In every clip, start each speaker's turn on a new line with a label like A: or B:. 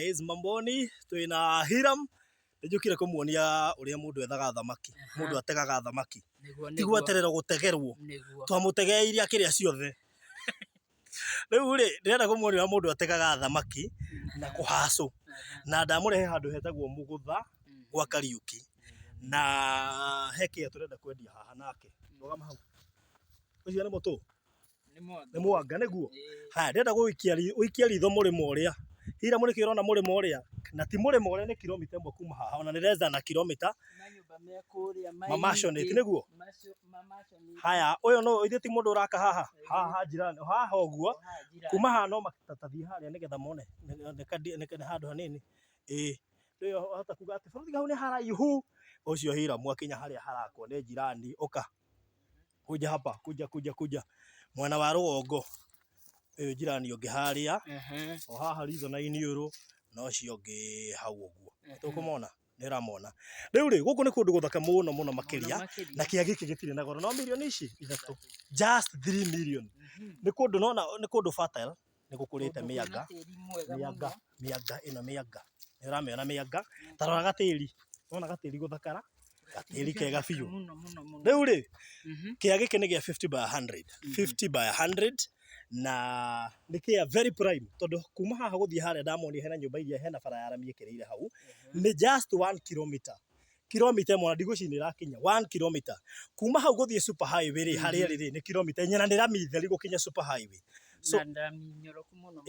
A: Guys, mamboni twina Hiram njukire kumuonia uria mundu ethaga thamaki mundu ategaga thamaki tigwa terero gutegerwo twamutegeirie akiria ciothe riu ri ndirenda kumuonia mundu ategaga thamaki na kuhacu na ndamurehe handu hetagwo Mugutha gwa Kariuki na heke turenda kwendia haha nake rugama hau ucio ni mutu ni mwanga niguo ha ndirenda guikia ritho murimo uria hira muri kirona murimo uria na ti murimo uria ni kilomita 1 kuma haha ona ni reza na kilomita
B: na nyumba me kuria
A: mamashonete niguo haya uyo no ithi ti mundu uraka haha jirani haha uguo kuma haha no matatathie haria nigetha mone ne handu hanini ndio hata kuga ati bũrũri hau ni haraihu ucio hira mwakinya haria harakwo ni jirani oka kuja hapa kuja mwana wa rugongo jirani ungi haria o haha ritho na iniuru no cio ngi hau uguo tukumona niramona riu ri guku ni kundu guthaka muno makiria na kia giki gitire na goro no milioni ici ithatu just 3 million ni kundu nona ni kundu fertile ni gukurite mianga ino mianga niramiona mianga tarora gatiri nona gatiri guthakara gatiri kega biu riu ri kia giki ni gia 50 by 100 50 by 100 na nikia very prime todo kuma haha guthie haria ndamoni hena nyumba iria hena bara ya rami ikireire hau ni just 1 kilomita mwana ndigucinira kinya 1 kilometer kuma hau guthie super highway ri haria riri ni kilomita nyana ni rami theri gukinya super highway
B: so rami nyoroku muno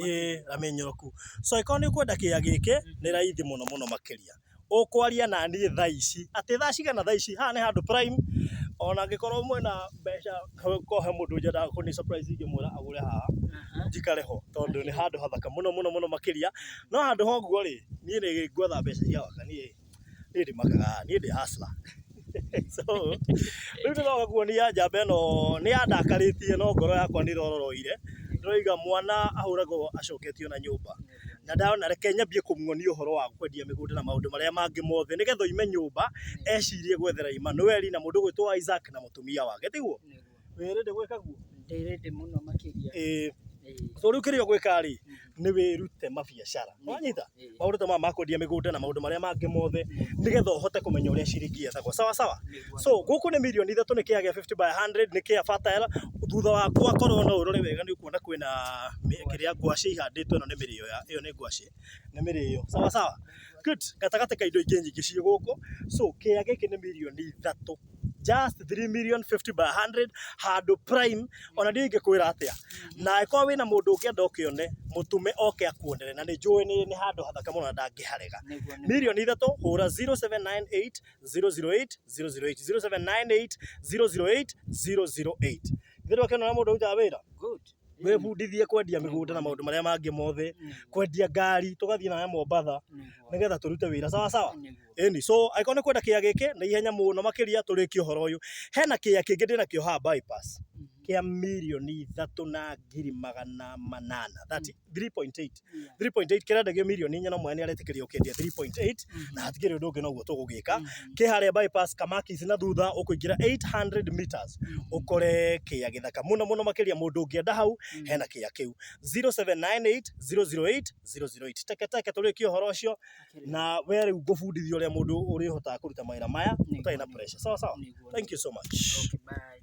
A: rami nyoroku so ikoni kwenda kia giki ni raithi muno makiria ukwaria na ni thaa ici ati thaa cigana thaa ici haha ni handu prime ona ngikorwo mwena mbeca kohe mundu njenda kuni surprise ingimwira agure haha njikare ho tondu ni handu hathaka muno makiria no handu hoguo ri nie ni ngwetha mbeca cia waka nie ndi makaga nie ndi hustler so riu ndiroga kuonia njamba ino ni andakaritie no ngoro yakwa ni rororoire ndiroiga mwana ahuragwo acoketio na nyumba na ndaona reke nyambie kumuonia uhoro wa kwendia migunda na maundu maria mangi mothe nigetha ime nyumba ecirie gwethera Emmanuel na mundu gwitwa Isaac na mutumia wake tiguo wirinde gwika guo
B: ndirinde muno makiria
A: so riu kirio gwika ri ni wirute mabiacara wanyita maundu ta mama kwendia migunda na maundu maria mangi mothe nigetha uhote kumenya uria ciringi ethagwo sawa so guku ni milioni 3 ni kia 50 by 100 ni kia fertile thutha wa kwa korwo no urore wega ni ukuona kwina kiria ngwaci ihanditwo no ni mirio ya iyo ni ngwaci ni mirio sawa good gatagate ka indo ingi nyingi cio guku so kia giki ni milioni 3 just 3 million 50 by 100 handu prime ona ndingikwira atia na iko wina mundu ungienda ukione mutume oke akuonere na ni njui ni handu hathaka muno ndangiharega milioni 3 hura 0798 008 008 0798 008 008 thiro kena mundu uja wira
B: good
A: webundithie kwendia migunda na maundu maria mangi mothe kwendia ngari tugathie nawe Mombatha nigetha turute wira sawa eni so aikone kwenda kia giki na ihenya muno makiria turiki uhoro uyu hena kia kingi ndina kio ha bypass kia milioni 3 na ngiri magana manana that 3.8 kirendagio milioni 4 no mwene aretikiria ukendia 3.8 na hatigire undu ungi noguo tugugika ki haria bypass Kamakis na thutha ukuingira 800 meters ukore kia githaka muno makiria mundu ungienda hau hena kia kiu 0798 008 008 teke turiki uhoro ucio na we riu ngubundithia uria mundu uri hota kuruta mawira maya utai na pressure sawa thank you so much
B: okay bye